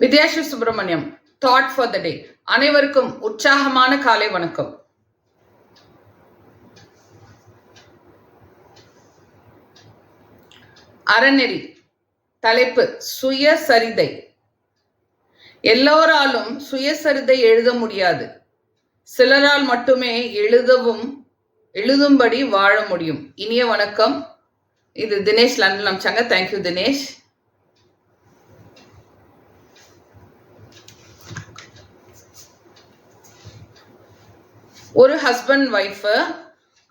Vidyasri Subramaniam thought for the day. அனைவருக்கும் உற்சாகமான காலை வணக்கம். அறநெறி தலைப்பு சுயசரிதை. எல்லோராலும் சுயசரிதை எழுத முடியாது. சிலரால் மட்டுமே எழுதும்படி வாழ முடியும். இனிய வணக்கம். இது தினேஷ் லண்டன் அமிச்சாங்க. தேங்க்யூ தினேஷ். ஒரு ஹஸ்பண்ட் ஒய்ஃப்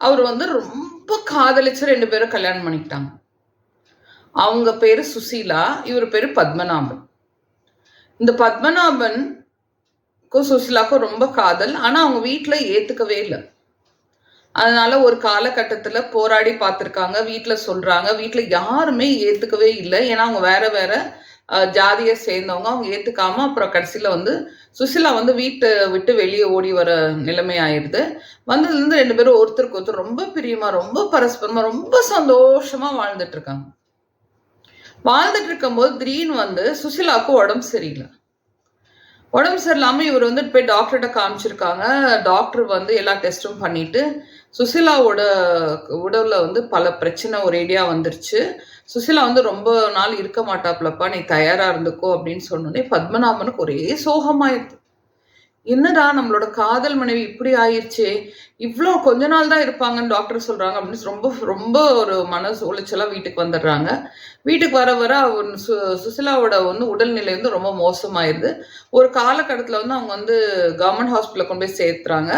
அவர் ரொம்ப காதலிச்சு 2 பேரும் கல்யாணம் பண்ணிக்கிட்டாங்க. அவங்க பேரு சுசீலா, இவர் பேரு பத்மநாபன். இந்த பத்மநாபனுக்கும் சுசீலாக்கும் ரொம்ப காதல். ஆனா அவங்க வீட்டுல ஏத்துக்கவே இல்லை. அதனால ஒரு காலகட்டத்துல போராடி பார்த்திருக்காங்க. வீட்டுல சொல்றாங்க, வீட்டுல யாருமே ஏத்துக்கவே இல்லை. ஏன்னா அவங்க வேற வேற ஜாதியை சேர்ந்தவங்க. அவங்க ஏத்துக்காம அப்புறம் கடைசியில சுசிலா வீட்டை விட்டு வெளியே ஓடி வர நிலைமை ஆயிடுது. வந்ததுலேருந்து 2 பேரும் ஒருத்தருக்கு ஒருத்தர் ரொம்ப பிரியமா, ரொம்ப பரஸ்பரமா, ரொம்ப சந்தோஷமா வாழ்ந்துட்டு இருக்காங்க. வாழ்ந்துட்டு இருக்கும்போது திடீர்னு சுசிலாவுக்கு உடம்பு சரியில்லை. உடம்பு சரியில்லாம இவர் போய் டாக்டர்கிட்ட காமிச்சிருக்காங்க. டாக்டர் எல்லா டெஸ்ட்டும் பண்ணிட்டு சுசிலாவோட உடவுல பல பிரச்சனை ஒரேடியா வந்துருச்சு. சுசிலா ரொம்ப நாள் இருக்க மாட்டாப்லப்பா, நீ தயாரா இருந்துக்கோ அப்படின்னு சொன்னோடனே பத்மநாபனுக்கு ஒரே சோகமாயிடுது. என்னடா நம்மளோட காதல் மனைவி இப்படி ஆயிடுச்சே, இவ்வளோ கொஞ்ச நாள் தான் இருப்பாங்கன்னு டாக்டர் சொல்றாங்க அப்படின்னு ரொம்ப ரொம்ப ஒரு மனசு உளைச்சலா வீட்டுக்கு வந்துடுறாங்க. வீட்டுக்கு வர வர சுசிலாவோட உடல்நிலை ரொம்ப மோசமாயிருது. ஒரு காலகட்டத்தில் அவங்க கவர்மெண்ட் ஹாஸ்பிட்டலில் கொண்டு போய் சேர்த்துறாங்க.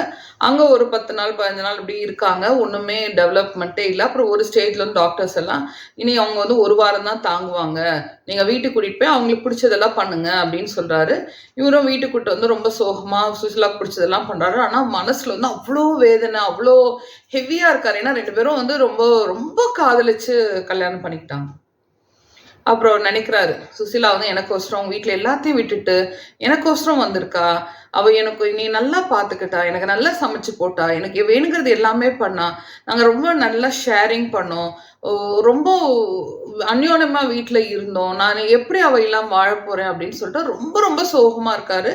அங்கே ஒரு 10 நாள் 15 நாள் இப்படி இருக்காங்க. ஒன்றுமே டெவலப்மெண்ட்டே இல்லை. அப்புறம் ஒரு ஸ்டேஜ்ல டாக்டர்ஸ் எல்லாம் இனி அவங்க 1 வாரம் தான் தாங்குவாங்க, நீங்கள் வீட்டுக்கு கூட்டிகிட்டு போய் அவங்களுக்கு பிடிச்சதெல்லாம் பண்ணுங்க அப்படின்னு சொல்றாரு. இவரும் வீட்டுக்கு கூட்டு ரொம்ப சோகமா சுசிலாக்கு பிடிச்சதெல்லாம் பண்றாரு. ஆனால் மனசுல அவ்வளோ வேதனை, அவ்வளோ ஹெவியா இருக்காரு. ஏன்னா 2 பேரும் ரொம்ப ரொம்ப காதலிச்சு கல்யாணம் பண்ணிக்கிட்டாங்க. அப்புறம் நினைக்கிறாரு, சுசிலா எனக்கோசரம் வீட்டில் எல்லாத்தையும் விட்டுட்டு எனக்கோசரம் வந்திருக்கா. அவ எனக்கு நீ நல்லா பார்த்துக்கிட்டா, எனக்கு நல்லா சமைச்சு போட்டா, எனக்கு வேணுங்கிறது எல்லாமே பண்ணா, நாங்கள் ரொம்ப நல்லா ஷேரிங் பண்ணோம், ரொம்ப அந்யோன்யமா வீட்டில் இருந்தோம். நான் எப்படி அவ இல்லாமல் வாழ போறேன் அப்படின்னு சொல்லிட்டு ரொம்ப ரொம்ப சோகமா இருக்காரு.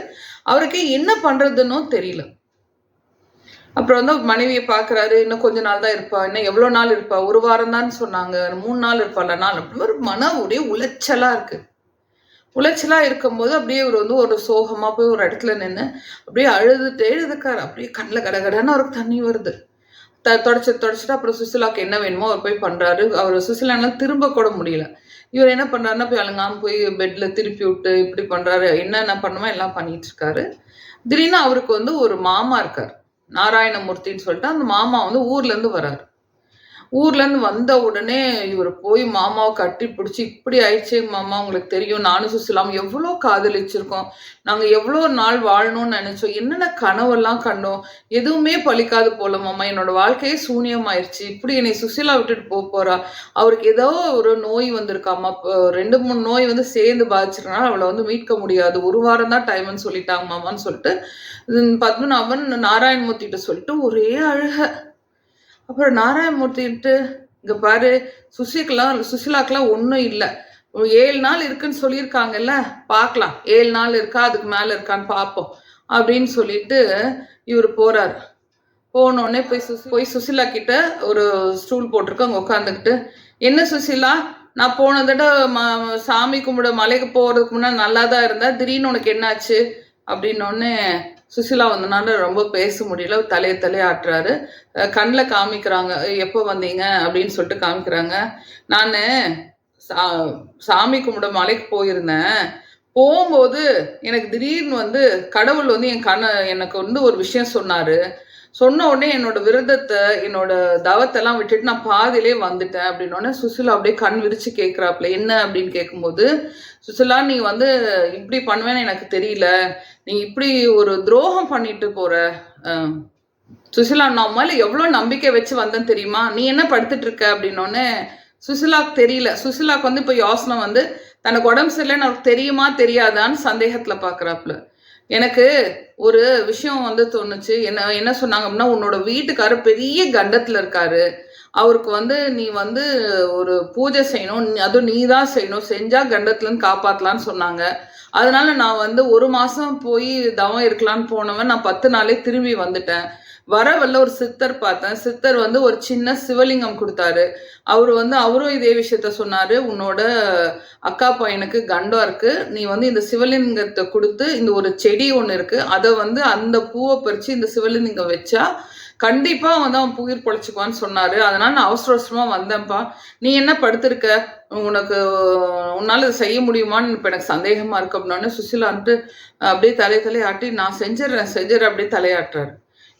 அவருக்கு என்ன பண்றதுன்னு தெரியல. அப்புறம் மனைவியை பார்க்குறாரு. இன்னும் கொஞ்ச நாள் தான் இருப்பா, இன்னும் எவ்வளோ நாள் இருப்பா, 1 வாரம் தான் சொன்னாங்க, 3 நாள் இருப்பாள் நாள். அப்படி ஒரு ஒரே உளைச்சலா இருக்கு. உளைச்சலா இருக்கும்போது அப்படியே இவர் ஒரு சோகமா போய் ஒரு இடத்துல நின்று அப்படியே அழுதுட்டே இருக்காரு. அப்படியே கண்ணில் கடகடன்னு அவருக்கு தண்ணி வருது. தொடச்சிட்டு அப்புறம் சுசிலாக்கு என்ன வேணுமோ அவர் போய் பண்றாரு. அவர் சுசிலானால திரும்ப கூட முடியல. இவர் என்ன பண்றாருன்னா போய் அழுங்காம போய் பெட்ல திருப்பி விட்டு இப்படி பண்றாரு. என்னென்ன பண்ணுமோ எல்லாம் பண்ணிட்டு இருக்காரு. திடீர்னு அவருக்கு ஒரு மாமா இருக்காரு, நாராயணமூர்த்தின்னு சொல்லிட்டு. அந்த மாமா ஊர்ல இருந்து வர்றாரு. ஊர்ல இருந்து வந்த உடனே இவர் போய் மாமாவை கட்டி பிடிச்சி, இப்படி ஆயிடுச்சு மாமா, உங்களுக்கு தெரியும் நானும் சுசிலாம் எவ்வளோ காதலிச்சிருக்கோம், நாங்க எவ்வளோ நாள் வாழணும்னு நினைச்சோம், என்னென்ன கனவெல்லாம் கண்டோம், எதுவுமே பலிக்காது போல மாமா, என்னோட வாழ்க்கையே சூனியமாயிருச்சு, இப்படி என்னை சுசிலா விட்டுட்டு போறா, அவருக்கு ஏதோ ஒரு நோய் வந்திருக்காமா, 2-3 நோய் சேர்ந்து பாதிச்சிருக்கனால அவளை மீட்க முடியாது, 1 வாரம் தான் டைம்னு சொல்லிட்டாங்க மாமான்னு சொல்லிட்டு பத்மநாபன் நாராயணமூர்த்திகிட்ட சொல்லிட்டு ஒரே அழுக. அப்புறம் நாராயணமூர்த்திட்டு, இங்க பாரு, சுசிலாக்கெல்லாம் ஒன்றும் இல்லை, 7 நாள் இருக்குன்னு சொல்லியிருக்காங்கல்ல, பார்க்கலாம் 7 நாள் இருக்கா அதுக்கு மேலே இருக்கான்னு பார்ப்போம் அப்படின்னு சொல்லிட்டு இவர் போறாரு. போனோடனே போய் சுசிலா கிட்ட ஒரு ஸ்டூல் போட்டிருக்கு, அங்கே உட்காந்துக்கிட்டு, என்ன சுசிலா, நான் போன தடவை சாமி கும்பிட மலைக்கு போகிறதுக்கு முன்னாடி நல்லா தான் இருந்தா, திடீர்னு உனக்கு என்னாச்சு அப்படின்னோடனே சுசிலா வந்தனால ரொம்ப பேச முடியல. தலையை ஆட்டுறாரு. கண்ணில் காமிக்கிறாங்க, எப்போ வந்தீங்க அப்படின்னு சொல்லிட்டு காமிக்கிறாங்க. நான் சாமி கும்பிட மலைக்கு போயிருந்தேன். போகும்போது எனக்கு திடீர்னு கடவுள் எனக்கு ஒரு விஷயம் சொன்னாரு. சொன்ன உடனே என்னோட விரதத்தை, என்னோட தவத்தெல்லாம் விட்டுட்டு நான் பாதியிலே வந்துட்டேன் அப்படின்னோடனே சுசிலா அப்படியே கண் விரிச்சு கேட்குறாப்புல. என்ன அப்படின்னு கேட்கும்போது, சுசிலா நீ இப்படி பண்ணுவேன்னு எனக்கு தெரியல, நீ இப்படி ஒரு துரோகம் பண்ணிட்டு போற. சுசிலா, நான் மேல எவ்வளோ நம்பிக்கை வச்சு வந்தேன் தெரியுமா, நீ என்ன படுத்துட்டு இருக்க அப்படின்னோடனே சுசிலாக்கு தெரியல. சுசிலாக்கு இப்போ யோசனை தனக்கு உடம்பு சரியில்லைன்னு அவருக்கு தெரியுமா தெரியாதான்னு சந்தேகத்துல பாக்குறாப்புல. எனக்கு ஒரு விஷயம் வந்து தோணுச்சு. என்ன என்ன சொன்னாங்க அப்படின்னா, உன்னோட வீட்டுக்காரர் பெரிய கண்டத்துல இருக்காரு. அவருக்கு வந்து நீ வந்து ஒரு பூஜை செய்யணும். அதுவும் நீ தான் செய்யணும். செஞ்சா கண்டத்துலருந்து காப்பாத்தலாம்ன்னு சொன்னாங்க. அதனால நான் வந்து 1 மாசம் போய் தவம் இருக்கலான்னு போனவன், நான் 10 நாளே திரும்பி வந்துட்டேன். வர வழில ஒரு சித்தர் பார்த்தேன். சித்தர் வந்து ஒரு சின்ன சிவலிங்கம் குடுத்தாரு. அவரும் இதே விஷயத்த சொன்னாரு. உன்னோட அக்கா பையனுக்கு கண்டம் இருக்கு. நீ வந்து இந்த சிவலிங்கத்த குடுத்து, இந்த ஒரு செடி ஒண்ணு இருக்கு. அத வந்து அந்த பூவ பறிச்சு இந்த சிவலிங்கம் வச்சா, கண்டிப்பா வந்து அவன் உயிர் பொழைச்சுக்குவான்னு சொன்னாரு. அதனால நான் அவசர அவசரமா வந்தேன்ப்பா. நீ என்ன படுத்திருக்க? உனக்கு உன்னால இத செய்ய முடியுமான்னு இப்ப எனக்கு சந்தேகமா இருக்கு அப்படின்னோனே, சுசிலா வந்துட்டு அப்படியே தலையாட்டி, நான் செஞ்சுர்றேன் அப்படியே தலையாட்டுறாரு.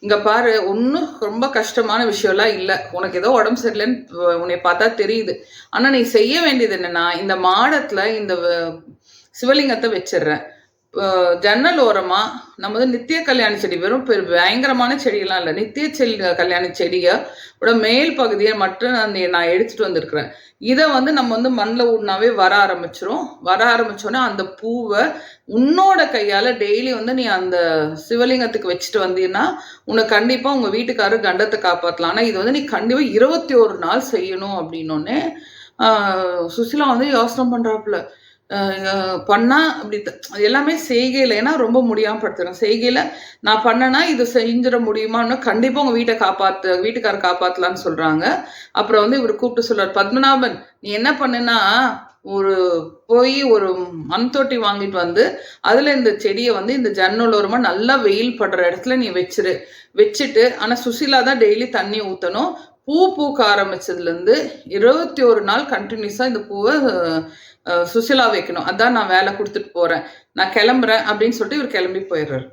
இங்க பாரு, ஒன்றும் ரொம்ப கஷ்டமான விஷயம்லாம் இல்லை. உனக்கு ஏதோ உடம்பு சரியில்லைன்னு உன்னை பார்த்தா தெரியுது. ஆனா நீ செய்ய வேண்டியது என்னன்னா, இந்த மாடத்துல இந்த சிவலிங்கத்தை வச்சிடுறேன். ஜன்னல் ஓரமா நம்ம வந்து நித்திய கல்யாணி செடி, வெறும் பயங்கரமான செடியெல்லாம் இல்லை, நித்திய கல்யாணி செடியோட மேல் பகுதியை மட்டும் நான் எடுத்துட்டு வந்திருக்கிறேன். இதை வந்து நம்ம வந்து மண்ணில் ஊடினாவே வர ஆரம்பிச்சோன்னே அந்த பூவை உன்னோட கையால் டெய்லி வந்து நீ அந்த சிவலிங்கத்துக்கு வச்சுட்டு வந்தீங்கன்னா உனக்கு கண்டிப்பாக உங்கள் வீட்டுக்காரர் கண்டத்தை காப்பாற்றலாம். ஆனால் இது வந்து நீ கண்டிப்பாக 21 நாள் செய்யணும் அப்படின்னோடனே சுசிலா வந்து யோசனை பண்ணுறாப்புல. பண்ணா அப்படி எல்லாமே செய்கையில், ஏன்னா ரொம்ப முடியாமல் படுத்துறேன். செய்கையில் நான் பண்ணனா இது செஞ்சிட முடியுமான்னு, கண்டிப்பாக உங்கள் வீட்டுக்காரர் காப்பாற்றலான்னு சொல்கிறாங்க. அப்புறம் வந்து இவர் கூப்பிட்டு சொல்கிறார், பத்மநாபன் நீ என்ன பண்ணுன்னா, போய் ஒரு மண் தொட்டி வாங்கிட்டு வந்து அதில் இந்த செடியை வந்து இந்த ஜன்னல் ஓரமாக நல்லா வெயில் படுற இடத்துல நீ வச்சுட்டு, ஆனால் சுசிலா தான் டெய்லி தண்ணி ஊற்றணும். பூக்க ஆரம்பிச்சதுலேருந்து 21 நாள் கண்டினியூஸாக இந்த பூவை சுசிலா வைக்கணும். அதான் நான் வேலை கொடுத்துட்டு போறேன், நான் கிளம்புறேன் அப்படின்னு சொல்லிட்டு இவர் கிளம்பி போயிடுறாரு.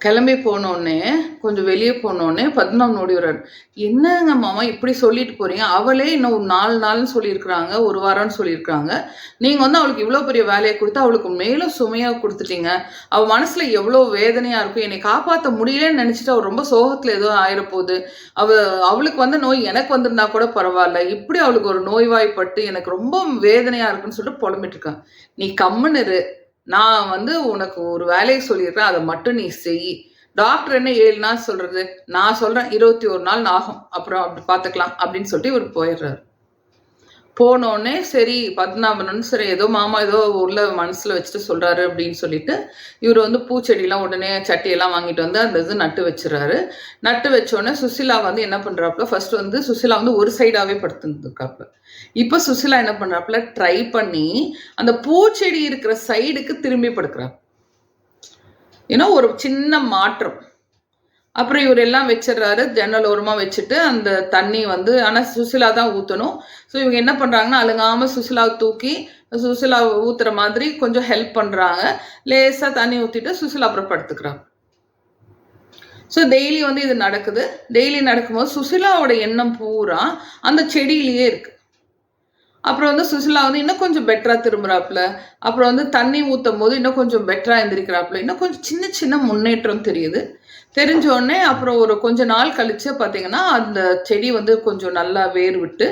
கிளம்பி போனோடனே கொஞ்சம் வெளியே போனோடனே பத்மநாபன் ஓடி வர்றாரு. என்னங்க மாமா இப்படி சொல்லிட்டு போறீங்க? அவளே இன்னும் ஒரு 4 நாள்னு சொல்லியிருக்கிறாங்க, 1 வாரம்னு சொல்லியிருக்காங்க. நீங்க வந்து அவளுக்கு இவ்வளோ பெரிய வேலையை கொடுத்து அவளுக்கு மேலும் சுமையாக கொடுத்துட்டீங்க. அவள் மனசுல எவ்வளோ வேதனையா இருக்கும். என்னை காப்பாற்ற முடியலன்னு நினைச்சிட்டு அவள் ரொம்ப சோகத்துல ஏதோ ஆயிரப்போகுது. அவளுக்கு வந்து நோய் எனக்கு வந்திருந்தா கூட பரவாயில்ல, இப்படி அவளுக்கு ஒரு நோய்வாய்ப்பட்டு எனக்கு ரொம்ப வேதனையா இருக்குன்னு சொல்லிட்டு புலம்பிட்டு இருக்காங்க. நீ கம்முன்னு இரு, நான் வந்து உனக்கு ஒரு வேலையை சொல்லிடுறேன், அதை மட்டும் நீ செய். டாக்டர் என்ன 7 நாள் சொல்றது, நான் சொல்றேன் 21 நாள் ஆகும், அப்புறம் அப்படி பார்த்துக்கலாம் அப்படின்னு சொல்லிட்டு இவர் போயிடுறாரு. போனோடனே சரி பத்மநாபன் சரி ஏதோ மாமா ஏதோ உள்ள மனசுல வச்சுட்டு சொல்றாரு அப்படின்னு சொல்லிட்டு இவர் வந்து பூச்செடியெல்லாம் உடனே சட்டியெல்லாம் வாங்கிட்டு வந்து அந்த இது நட்டு வச்சுறாரு. நட்டு வச்சோடனே சுசிலா வந்து என்ன பண்றாப்புல, ஃபர்ஸ்ட் வந்து சுசிலா வந்து ஒரு சைடாவே படுத்துருக்காப்புல. இப்ப சுசிலா என்ன பண்றாப்புல, ட்ரை பண்ணி அந்த பூச்செடி இருக்கிற சைடுக்கு திரும்பி படுக்கிறார். ஏன்னா ஒரு சின்ன மாற்றம். அப்புறம் இவர் எல்லாம் வச்சிடறாரு, ஜன்னல் ஓரமாக வச்சுட்டு அந்த தண்ணி வந்து, ஆனால் சுசிலா தான் ஊற்றணும். ஸோ இவங்க என்ன பண்ணுறாங்கன்னா, அழுங்காமல் சுசிலாவை தூக்கி சுசிலாவை ஊற்றுற மாதிரி கொஞ்சம் ஹெல்ப் பண்ணுறாங்க. லேசாக தண்ணி ஊற்றிட்டு சுசிலா அப்புறம் படுத்துக்கிறாங்க. ஸோ டெய்லி வந்து இது நடக்குது. டெய்லி நடக்கும்போது சுசிலாவோட எண்ணம் பூரா அந்த செடியிலேயே இருக்கு. அப்புறம் வந்து சுசிலா வந்து இன்னும் கொஞ்சம் பெட்டராக திரும்புறாப்புல. அப்புறம் வந்து தண்ணி ஊற்றும் போது இன்னும் கொஞ்சம் பெட்டராக எந்திரிக்கிறாப்புல. இன்னும் கொஞ்சம் சின்ன சின்ன முன்னேற்றம் தெரியுது. தெரிஞ்சோடனே அப்புறம் ஒரு கொஞ்ச நாள் கழிச்சு பார்த்தீங்கன்னா அந்த செடி வந்து கொஞ்சம் நல்லா வேர் விட்டு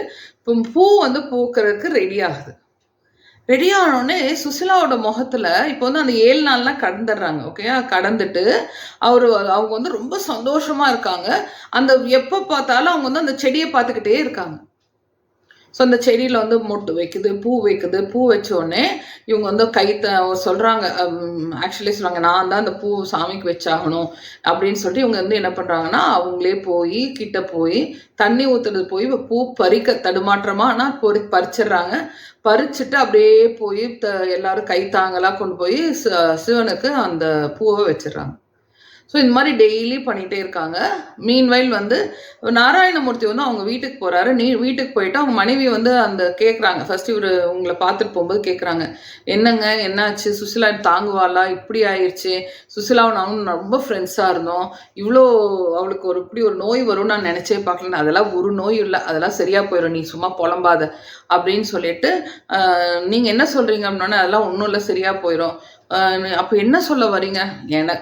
பூ வந்து பூக்கிறதுக்கு ரெடி ஆகுது. ரெடி ஆனோடனே சுசிலாவோட முகத்துல இப்போ வந்து அந்த 7 நாள்லாம் கடந்துடுறாங்க. ஓகேயா, கடந்துட்டு அவங்க வந்து ரொம்ப சந்தோஷமா இருக்காங்க. அந்த எப்போ பார்த்தாலும் அவங்க வந்து அந்த செடியை பார்த்துக்கிட்டே இருக்காங்க. ஸோ அந்த செடியில் வந்து மொட்டு வைக்குது, பூ வச்சோடனே இவங்க வந்து சொல்கிறாங்க. ஆக்சுவலி சொல்கிறாங்க, நான் தான் அந்த பூ சாமிக்கு வச்சாகணும் அப்படின்னு சொல்லிட்டு இவங்க வந்து என்ன பண்ணுறாங்கன்னா, அவங்களே கிட்ட போய் தண்ணி ஊற்றுறது போய் பூ பறிக்க தடுமாற்றமாக ஆனால் பறிச்சிடுறாங்க. பறிச்சுட்டு அப்படியே போய் எல்லாரும் கைத்தாங்கலாம் கொண்டு போய் சிவனுக்கு அந்த பூவை வச்சிடுறாங்க. ஸோ இந்த மாதிரி டெய்லி பண்ணிகிட்டே இருக்காங்க. மீன்வைல் வந்து நாராயணமூர்த்தி வந்து அவங்க வீட்டுக்கு போகிறாரு. வீட்டுக்கு போயிட்டு அவங்க மனைவி வந்து அந்த கேட்குறாங்க. ஃபர்ஸ்ட் இவர் உங்களை பார்த்துட்டு போகும்போது கேட்குறாங்க, என்னங்க என்னாச்சு, சுசிலா தாங்குவாளா, இப்படி ஆயிடுச்சு, சுசிலாவும் நானும் ரொம்ப ஃப்ரெண்ட்ஸாக இருந்தோம், இவ்வளோ அவளுக்கு இப்படி ஒரு நோய் வரும்னு நான் நினச்சே பார்க்கலன்னு. அதெல்லாம் ஒரு நோய் இல்லை, அதெல்லாம் சரியாக போயிடும், நீ சும்மா புலம்பாத அப்படின்னு சொல்லிட்டு, நீங்கள் என்ன சொல்கிறீங்க அப்படின்னோடனே அதெல்லாம் ஒன்றும் இல்லை, சரியாக போயிடும். அப்போ என்ன சொல்ல வரீங்க?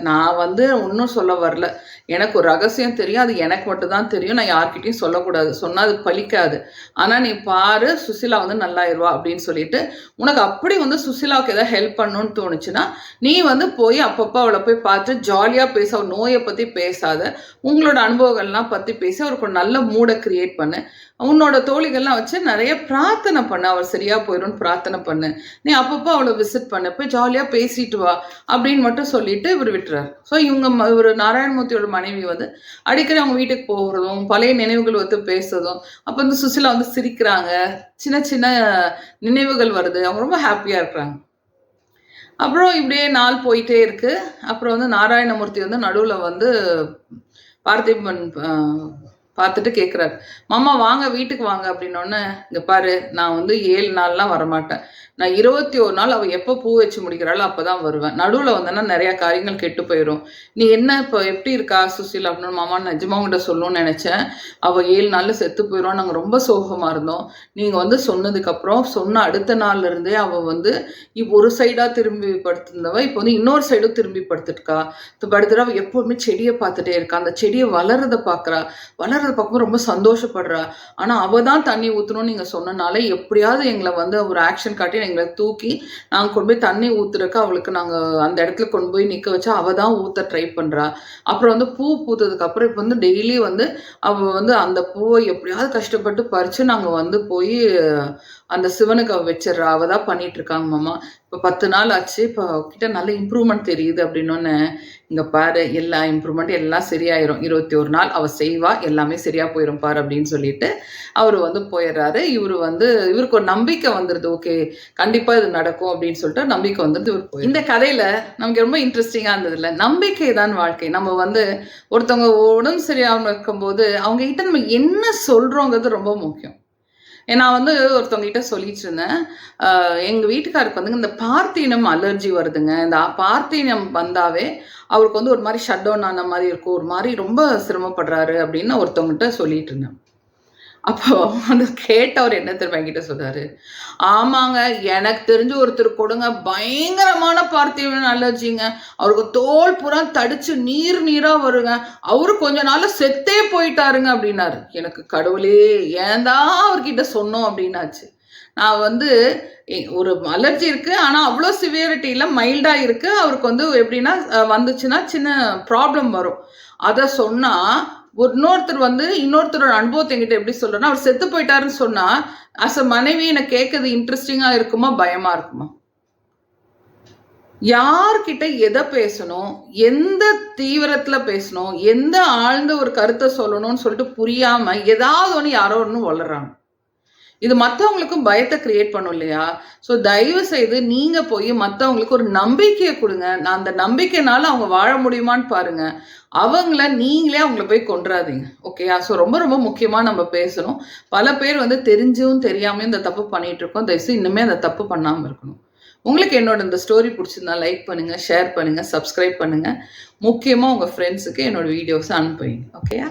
நான் வந்து ஒன்றும் சொல்ல வரல. எனக்கு ஒரு ரகசியம் தெரியும். அது எனக்கு மட்டும் தான் தெரியும். நான் யார்கிட்டயும் சொல்லக்கூடாது. சொன்னா அது பலிக்காது. ஆனா நீ பாரு சுசீலா வந்து நல்லாயிருவா அப்படின்னு சொல்லிட்டு, உனக்கு அப்படி வந்து சுசீலாவுக்கு ஏதாவது ஹெல்ப் பண்ணணும்னு தோணுச்சுன்னா, நீ வந்து போய் அப்பப்போ அவளை போய் பார்த்து ஜாலியா பேச, அவ நோயை பத்தி பேசாத. உங்களோட அனுபவங்கள்லாம் பத்தி பேசி அவருக்கு ஒரு நல்ல மூடை கிரியேட் பண்ணு. உன்னோட தோழிகள்லாம் வச்சு நிறைய பிரார்த்தனை பண்ணு. அவள் சரியா போயிடும்னு பிரார்த்தனை பண்ணு. நீ அப்பப்போ அவளை விசிட் பண்ணு. போய் ஜாலியா பேசிட்டு வா அப்படின்னு மட்டும் சொல்லிட்டு இவர் விட்டுறாரு. ஸோ இவர் நாராயணமூர்த்தியோட மனைவி வந்து அடிக்கடி அவங்க வீட்டுக்கு போகிறதும் பழைய நினைவுகள் வந்து பேசுறதும், அப்போ வந்து சுசிலா வந்து சிரிக்கிறாங்க. சின்ன சின்ன நினைவுகள் வருது. அவங்க ரொம்ப ஹாப்பியா இருக்கிறாங்க. அப்புறம் இப்படியே நாள் போயிட்டே இருக்கு. அப்புறம் வந்து நாராயணமூர்த்தி வந்து நடுவுல வந்து பார்த்திபன் பார்த்துட்டு கேட்குறாரு, மாமா வாங்க வீட்டுக்கு வாங்க அப்படின்னோடனே, இங்கே பாரு நான் வந்து 7 நாள்லாம் வரமாட்டேன். நான் 21 நாள் அவள் எப்போ பூ வச்சு முடிக்கிறாளோ அப்போ தான் வருவேன். நடுவில் வந்தேன்னா நிறையா காரியங்கள் கெட்டு போயிடும். நீ என்ன இப்போ எப்படி இருக்கா சுசீலா அப்படின்னு மாமா நிஜமா உங்கள்கிட்ட சொல்லணும்னு நினச்சேன். அவள் 7 நாளில் செத்து போயிடுவான். நாங்கள் ரொம்ப சோகமாக இருந்தோம். நீங்கள் வந்து சொன்னதுக்கப்புறம் சொன்ன அடுத்த நாள்ல இருந்தே அவள் வந்து இப்போ ஒரு சைடாக திரும்பி படுத்திருந்தவ இப்போ வந்து இன்னொரு சைடும் திரும்பி படுத்துட்டுக்கா. படுத்துட்டு அவள் எப்போவுமே செடியை பார்த்துட்டே இருக்கா. அந்த செடியை வளர்றதை பார்க்குறா. வளர்றதை பார்க்கும்போது ரொம்ப சந்தோஷப்படுறா. ஆனால் அவள் தான் தண்ணி ஊற்றணும்னு நீங்கள் சொன்னனால எப்படியாவது எங்களை வந்து ஒரு ஆக்ஷன் காட்டி எங்களை தூக்கி நாங்கள் கொண்டு போய் தண்ணி ஊற்றுறக்கு அவளுக்கு நாங்கள் அந்த இடத்துல கொண்டு போய் நிற்க வச்சா அவள் தான் ஊற்ற ட்ரை பண்ணுறா. அப்புறம் வந்து பூ பூத்ததுக்கப்புறம் இப்போ வந்து டெய்லி வந்து அவள் வந்து அந்த பூவை எப்படியாவது கஷ்டப்பட்டு பறித்து நாங்கள் வந்து போய் அந்த சிவனுக்கு அவள் வச்சிடறா. அவள் தான் பண்ணிட்டு இருக்காங்க மாமா. இப்போ 10 நாள் ஆச்சு. இப்போ கிட்ட நல்ல இம்ப்ரூவ்மெண்ட் தெரியுது அப்படின்னோடனே, இங்கே பாரு எல்லா இம்ப்ரூவ்மெண்ட் எல்லாம் சரியாயிரும். 21 நாள் அவள் செய்வா, எல்லாமே சரியா போயிடும் பாரு அப்படின்னு சொல்லிட்டு அவர் வந்து போயிடுறாரு. இவருக்கு ஒரு நம்பிக்கை வந்துடுது. ஓகே கண்டிப்பா இது நடக்கும் அப்படின்னு சொல்லிட்டு நம்பிக்கை வந்துடுது. இவர் இந்த கதையில நமக்கு ரொம்ப இன்ட்ரெஸ்டிங்கா இருந்ததுல, நம்பிக்கை தான் வாழ்க்கை. நம்ம வந்து ஒருத்தவங்க உடம்பு சரியாம இருக்கும்போது அவங்க கிட்ட நம்ம என்ன சொல்றோங்கிறது ரொம்ப முக்கியம். நான் வந்து ஒருத்தவங்க கிட்ட சொல்லிட்டு இருந்தேன், எங்கள் வீட்டுக்காருக்கு வந்து இந்த பார்த்தீனம் அலர்ஜி வருதுங்க. இந்த பார்த்தீனம் வந்தாவே அவருக்கு வந்து ஒரு மாதிரி ஷட் டவுன் ஆன மாதிரி இருக்கும். ஒரு மாதிரி ரொம்ப சிரமப்படுறாரு அப்படின்னு ஒருத்தவங்ககிட்ட சொல்லிட்டு இருந்தேன். அப்போ அந்த கேட்டவர் என்ன தெரியுமா என்கிட்ட சொல்றாரு, ஆமாங்க எனக்கு தெரிஞ்சு ஒருத்தர் கொடுங்க பயங்கரமான பார்த்தீவன் அலர்ஜிங்க. அவருக்கு தோல் புறா தடிச்சு நீரா வருங்க. அவரு கொஞ்ச நாள்ல செத்தே போயிட்டாருங்க அப்படின்னாரு. எனக்கு கடவுளே ஏன்தான் அவர்கிட்ட சொன்னோம் அப்படின்னாச்சு. நான் வந்து ஒரு அலர்ஜி இருக்கு, ஆனா அவ்வளோ சிவியரிட்டி இல்லை, மைல்டா இருக்கு. அவருக்கு வந்து எப்படின்னா வந்துச்சுன்னா சின்ன ப்ராப்ளம் வரும். அதை சொன்னா இன்னொருத்தர் வந்து இன்னொருத்தரோட அனுபவத்தை என்கிட்ட எப்படி சொல்றேன்னா, அவர் செத்து போயிட்டாருன்னு சொன்னா அஸ் அ மனைவி எனக்கு கேட்கறது இன்ட்ரெஸ்டிங்கா இருக்குமா பயமா இருக்குமா? யார்கிட்ட எதை பேசணும், எந்த தீவிரத்துல பேசணும், எந்த ஆழ்ந்த ஒரு கருத்தை சொல்லணும்னு சொல்லிட்டு புரியாம ஏதாவது ஒன்று யாரோ ஒன்று வளர்றாங்க. இது மற்றவங்களுக்கும் பயத்தை கிரியேட் பண்ணும் இல்லையா? ஸோ தயவு செய்து நீங்க போய் மற்றவங்களுக்கு ஒரு நம்பிக்கையை கொடுங்க. நான் அந்த நம்பிக்கைனால அவங்க வாழ முடியுமான்னு பாருங்க. நீங்களே அவங்கள போய் கொன்றாதீங்க. ஓகேயா? ஸோ ரொம்ப ரொம்ப முக்கியமாக நம்ம பேசணும். பல பேர் வந்து தெரிஞ்சும் தெரியாமையும் இந்த தப்பு பண்ணிட்டு இருக்கோம். தயவுசெய்து இன்னுமே அந்த தப்பு பண்ணாமல் இருக்கணும். உங்களுக்கு என்னோட இந்த ஸ்டோரி பிடிச்சிருந்தா லைக் பண்ணுங்க, ஷேர் பண்ணுங்க, சப்ஸ்கிரைப் பண்ணுங்க. முக்கியமாக உங்கள் ஃப்ரெண்ட்ஸுக்கு என்னோட வீடியோஸை அனுப்புவீங்க. ஓகேயா?